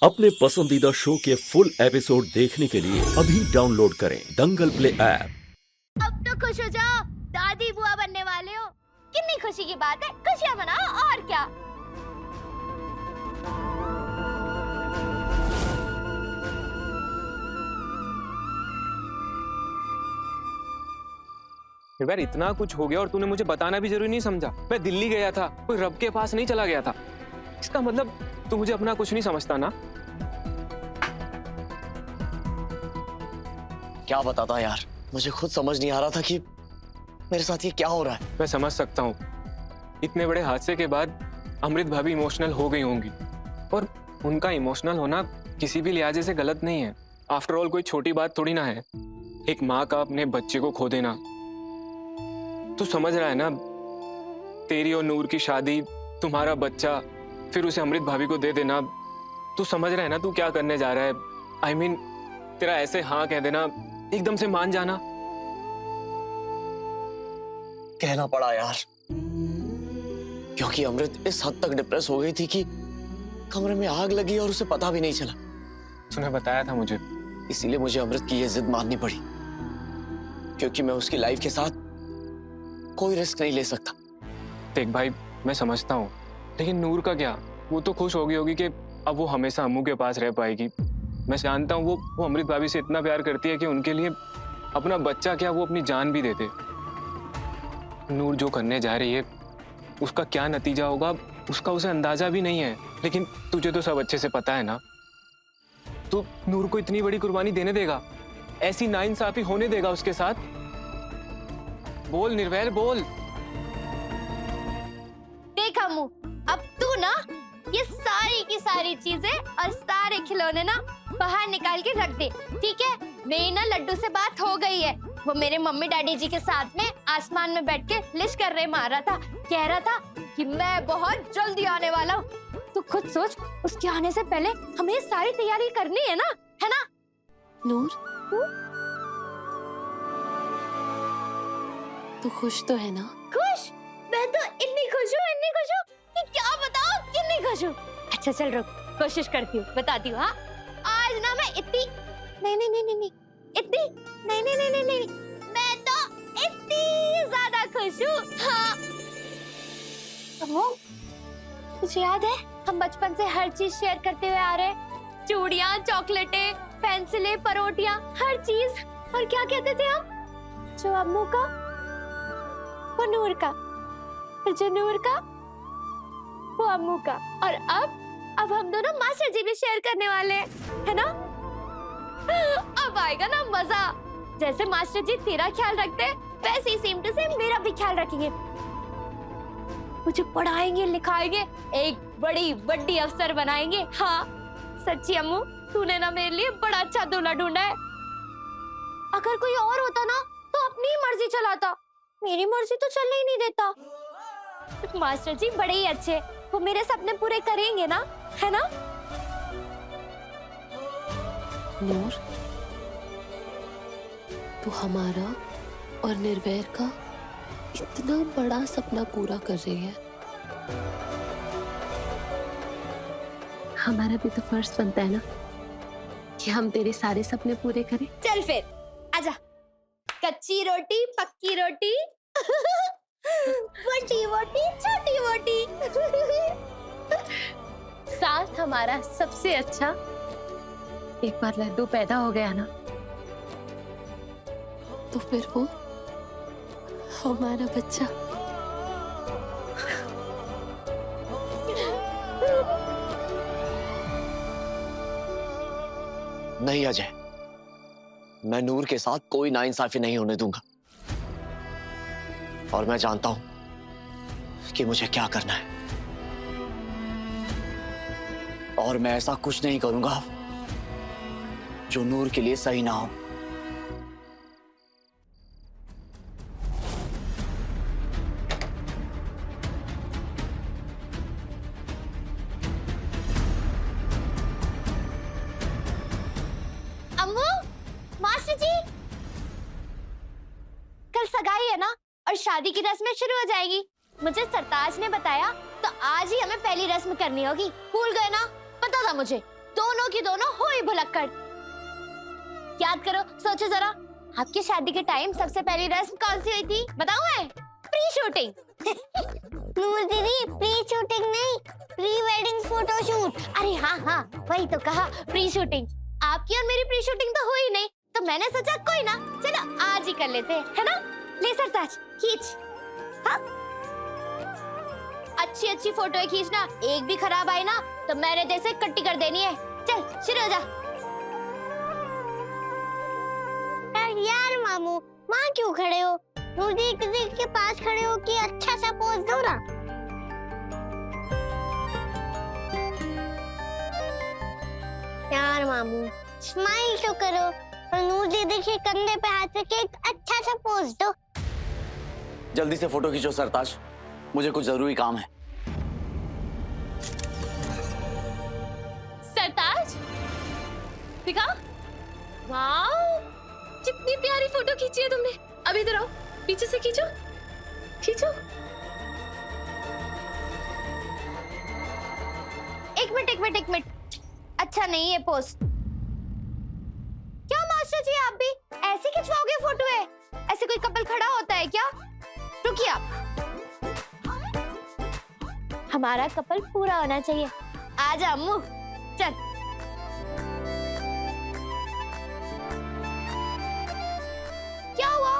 अपने पसंदीदा शो के फुल एपिसोड देखने के लिए अभी डाउनलोड करें दंगल प्ले ऐप। अब तो खुश हो जाओ, दादी बुआ बनने वाले हो। कितनी खुशी की बात है, खुशियां मनाओ और क्या। यार इतना कुछ हो गया और तूने मुझे बताना भी जरूरी नहीं समझा। मैं दिल्ली गया था, कोई रब के पास नहीं चला गया था। इसका मतलब तू मुझे अपना कुछ नहीं समझता ना? क्या बताता यार, मुझे खुद समझ नहीं आ रहा था कि मेरे साथ ये क्या हो रहा है। मैं समझ सकता हूँ, इतने बड़े हादसे के बाद अमृत भाभी इमोशनल हो गई होंगी और उनका इमोशनल होना किसी भी लिहाजे से गलत नहीं है। आफ्टर ऑल कोई छोटी बात थोड़ी ना है, एक माँ का अपने बच्चे को खो देना। तू समझ रहा है ना, तेरी और नूर की शादी, तुम्हारा बच्चा, फिर उसे अमृत भाभी को दे देना। तू समझ रहा है ना तू क्या करने जा रहा है? I mean, तेरा ऐसे हाँ कह देना, एकदम से मान जाना। कहना पड़ा यार, क्योंकि अमृत इस हद तक डिप्रेस हो गई थी कि कमरे में आग लगी और उसे पता भी नहीं चला। तूने बताया था मुझे। इसीलिए मुझे अमृत की ये जिद माननी पड़ी, क्योंकि मैं उसकी लाइफ के साथ कोई रिस्क नहीं ले सकता। देख भाई, मैं समझता हूँ, लेकिन नूर का क्या? वो तो खुश होगी होगी कि अब वो हमेशा अम्मू के पास रह पाएगी। मैं जानता हूँ वो अमृत भाभी से इतना प्यार करती है कि उनके लिए अपना बच्चा क्या, वो अपनी जान भी देते। नूर जो करने जा रही है उसका क्या नतीजा होगा उसका उसे अंदाजा भी नहीं है, लेकिन तुझे तो सब अच्छे से पता है ना। तू नूर को इतनी बड़ी कुर्बानी देने देगा? ऐसी नाइंसाफी होने देगा उसके साथ? बोल निर्वैर, बोल। देख अम्मू, अब तू ना ये सारी की सारी चीजें और सारे खिलौने ना बाहर निकाल के रख दे, ठीक है? मेरी ना लड्डू से बात हो गई है। वो मेरे मम्मी डैडी जी के साथ में आसमान में बैठ के लिश कर रहे मार रहा था, कह रहा था कि मैं बहुत जल्दी आने वाला हूँ। तू खुद सोच, उसके आने से पहले हमें सारी तैयारी करनी है ना, है ना? नूर, तू खुश तो है ना? खुश? मैं तो इतनी खुश हूँ कि क्या बताओ, कितनी खुश हूँ। अच्छा चल रुक, कोशिश करती हूँ, बताती हूँ। हाँ, आज ना मैं इतनी नहीं, इतनी नहीं, मैं तो इतनी ज्यादा खुश हूँ। हाँ अम्मू, तुझे याद है हम बचपन से हर चीज शेयर करते हुए आ रहे हैं? चूड़ियाँ, चॉकलेटें, पेंसिलें, परोटियाँ, हर चीज। और क्या कहते थे हम? जो अम्मू का वो नूर का, फिर जो नूर का वो अम्मू का, और अब हम दोनों मास्टर जी भी शेयर करने वाले हैं, है ना? अब आएगा ना मजा। जैसे मास्टर जी तेरा ख्याल रखते हैं, वैसे ही सेम टू सेम मेरा भी ख्याल रखेंगे। मुझे पढ़ाएंगे, लिखाएंगे, एक बड़ी अफसर बनाएंगे। हाँ सच्ची अम्मू, तूने ना मेरे लिए बड़ा अच्छा दूल्हा ढूंढा है। अगर कोई और होता ना तो अपनी मर्जी चलाता, मेरी मर्जी तो चलने ही नहीं देता। मास्टर जी बड़े ही अच्छे, वो मेरे सपने पूरे करेंगे ना, है ना? नूर, तू हमारा और निर्वैर का इतना बड़ा सपना पूरा कर रही है। हमारा भी तो फर्ज बनता है ना कि हम तेरे सारे सपने पूरे करें। चल फिर आजा, कच्ची रोटी पक्की रोटी, बड़ी मोटी छोटी मोटी। साथ हमारा सबसे अच्छा, एक बार लड्डू पैदा हो गया ना तो फिर वो हमारा बच्चा। नहीं अजय, मैं नूर के साथ कोई नाइंसाफी नहीं होने दूंगा, और मैं जानता हूं कि मुझे क्या करना है, और मैं ऐसा कुछ नहीं करूंगा जो नूर के लिए सही ना हो। अम्मू, मास्टर जी, कल सगाई है ना और शादी की रस्में शुरू हो जाएगी। मुझे सरताज ने बताया तो आज ही हमें पहली रस्म करनी होगी। भूल गए ना? पता था मुझे, 2 दोनों की दोनों हो ही भुलक्कड़। याद करो, सोचो जरा, आपकी शादी के टाइम सबसे पहली रस्म कौन सी हुई थी? बताऊं मैं? Pre shooting. नूर दीदी, प्री शूटिंग नहीं, प्री वेडिंग फोटो शूट। अरे हाँ हाँ, वही तो कहा, प्री शूटिंग। आपकी और मेरी प्री शूटिंग तो हुई नहीं, तो मैंने सोचा कोई ना, चलो आज ही कर लेते हैं, है ना? ले सरताज, खींच। हाँ? अच्छी अच्छी फोटो खींचना, एक भी खराब आई ना तो मैंने जैसे कट्टी कर देनी है। चल शुरू हो जा। यार मामू, वहाँ क्यों खड़े हो? नूर दीदी के पास खड़े हो कि अच्छा सा पोज दो ना। यार मामू, स्माइल तो करो और नूर दीदी के कंधे पे हाथ रख के एक अच्छा सा पोज दो। जल्दी से फोटो खींचो सरताज, मुझे कुछ जरूरी काम है। सरताज, दिखा। वाओ, कितनी प्यारी फोटो खींची है तुमने। अभी इधर आओ, पीछे से खींचो, खींचो। एक मिनट, अच्छा नहीं है पोज। क्या मास्टर जी, आप भी ऐसे खिंचवाओगे फोटो? है ऐसे कोई कपल खड़ा होता है क्या? रुकिए आप, हमारा कपल पूरा होना चाहिए। आजा अम्मू, चल। क्या हुआ?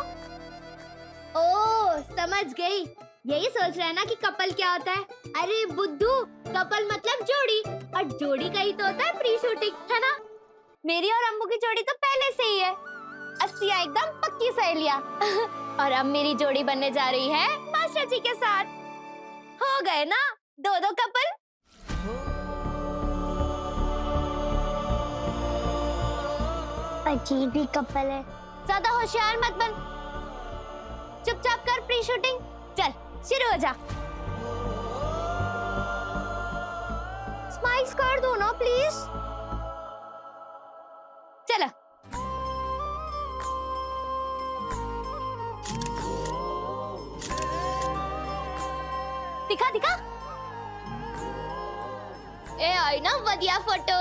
ओ, समझ गई। यही सोच रहा है ना कि कपल क्या होता है? अरे बुद्धू, कपल मतलब जोड़ी, और जोड़ी का ही तो होता है प्री शूटिंग, है ना? मेरी और अम्मू की जोड़ी तो पहले से ही है, अस्सिया एकदम पक्की सहेलियां। और अब मेरी जोड़ी बनने जा रही है मास्टर जी के साथ। हो गए ना दो कपल। अजीब ही कपल है। ज्यादा होशियार मत बन, चुपचाप कर प्री शूटिंग। चल शुरू हो जा। स्माइल्स कर दो ना प्लीज। चलो। दिखा दिखा। ए आई ना बढ़िया फोटो।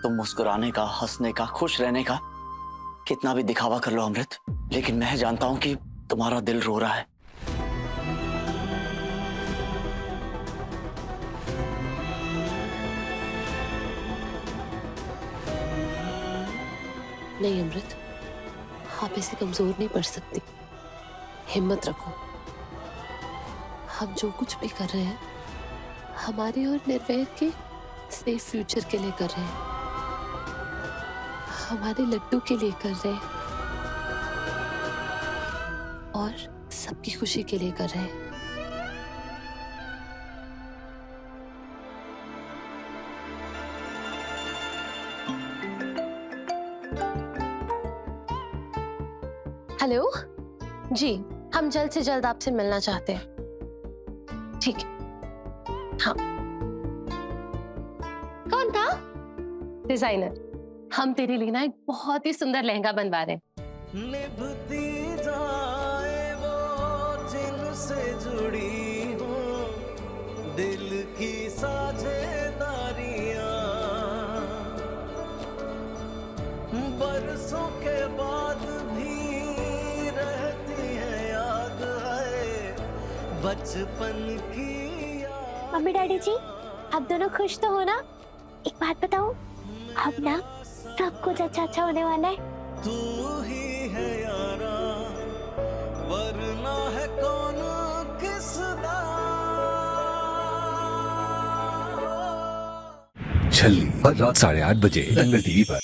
तुम मुस्कुराने का, हंसने का, खुश रहने का कितना भी दिखावा कर लो अमृत, लेकिन मैं जानता हूं कि तुम्हारा दिल रो रहा है। नहीं अमृत, आप ऐसे कमजोर नहीं पड़ सकती। हिम्मत रखो। हम जो कुछ भी कर रहे हैं हमारे और निर्वैर के सेफ फ्यूचर के लिए कर रहे हैं, हमारे लड्डू के लिए कर रहे हैं और सबकी खुशी के लिए कर रहे हैं। हेलो जी, हम जल्द से जल्द आपसे मिलना चाहते हैं। ठीक है। हाँ। कौन था? डिजाइनर। हम तेरे लिए ना एक बहुत ही सुंदर लहंगा बनवा रहे हैं। निभती जाए वो जिनसे जुड़ी हो दिल की साझेदारियां, बरसों के बाद भी रहती है याद है बचपन की। मम्मी डैडी जी, आप दोनों खुश तो हो ना? एक बात बताओ, अब ना सब कुछ अच्छा होने वाला है। तू ही है यारा, वरना है कौन किसदा। छल्ली हर रात 8:30 बजे दंगल टीवी पर।